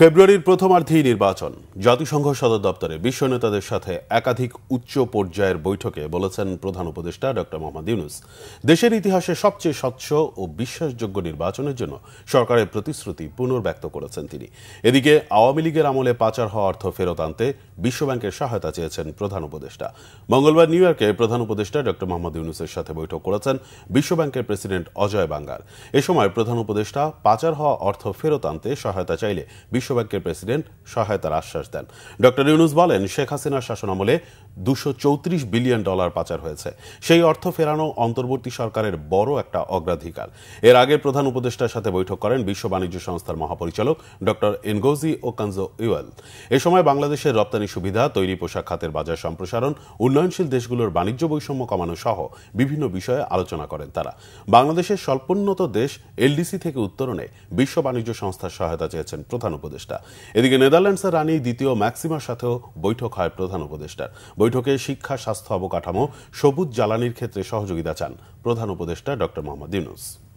ফেব্রুয়ারির প্রথমার্ধেই নির্বাচন। জাতিসংঘ সদর দপ্তরে বিশ্ব নেতাদের সাথে একাধিক উচ্চ পর্যায়ের বৈঠকে বলেছেন প্রধান উপদেষ্টা ডক্টর মোহাম্মদ ইউনূস, দেশের ইতিহাসে সবচেয়ে স্বচ্ছ ও বিশ্বাসযোগ্য নির্বাচনের জন্য সরকারের প্রতিশ্রুতি পুনর্ব্যক্ত করেছেন তিনি। এদিকে আওয়ামী লীগের আমলে পাচার হওয়া অর্থ ফেরত আনতে বিশ্বব্যাংকের সহায়তা চেয়েছেন প্রধান উপদেষ্টা। মঙ্গলবার নিউ ইয়র্কে প্রধান উপদেষ্টা ডক্টর মোহাম্মদ ইউনূসের সাথে বৈঠক করেছেন বিশ্বব্যাংকের প্রেসিডেন্ট অজয় বাঙ্গার। এ সময় প্রধান উপদেষ্টা পাচার হওয়া অর্থ ফেরত আনতে সহায়তা চাইলে বিশ্বব্যাংকের প্রেসিডেন্ট সহায়তার আশ্বাস দেন। ডক্টর ইউনূস বলেন, শেখ হাসিনার শাসনামলে $234 বিলিয়ন পাচার হয়েছে। সেই অর্থ ফেরানো অন্তর্বর্তী সরকারের বড় একটা অগ্রাধিকার। এর আগে প্রধান উপদেষ্টার সাথে বৈঠক করেন বিশ্ব বাণিজ্য সংস্থার মহাপরিচালক ডক্টর এনগোজি ওকানজো-ইওয়েল। এ সময় বাংলাদেশের রপ্তানি সুবিধা, তৈরি পোশাক খাতের বাজার সম্প্রসারণ, উন্নয়নশীল দেশগুলোর বাণিজ্য বৈষম্য কমানো সহ বিভিন্ন বিষয়ে আলোচনা করেন তারা। বাংলাদেশের স্বল্পোন্নত দেশ এলডিসি থেকে উত্তরণে বিশ্ব বাণিজ্য সংস্থার সহায়তা চেয়েছেন প্রধান উপদেষ্টা। এদিকে নেদারল্যান্ডসের রানী দ্বিতীয় ম্যাক্সিমার সাথেও বৈঠক হয় প্রধান উপদেষ্টার। বৈঠকে শিক্ষা, স্বাস্থ্য, অবকাঠামো, সবুজ জ্বালানির ক্ষেত্রে সহযোগিতা চান প্রধান উপদেষ্টা ডক্টর মোহাম্মদ ইউনূস।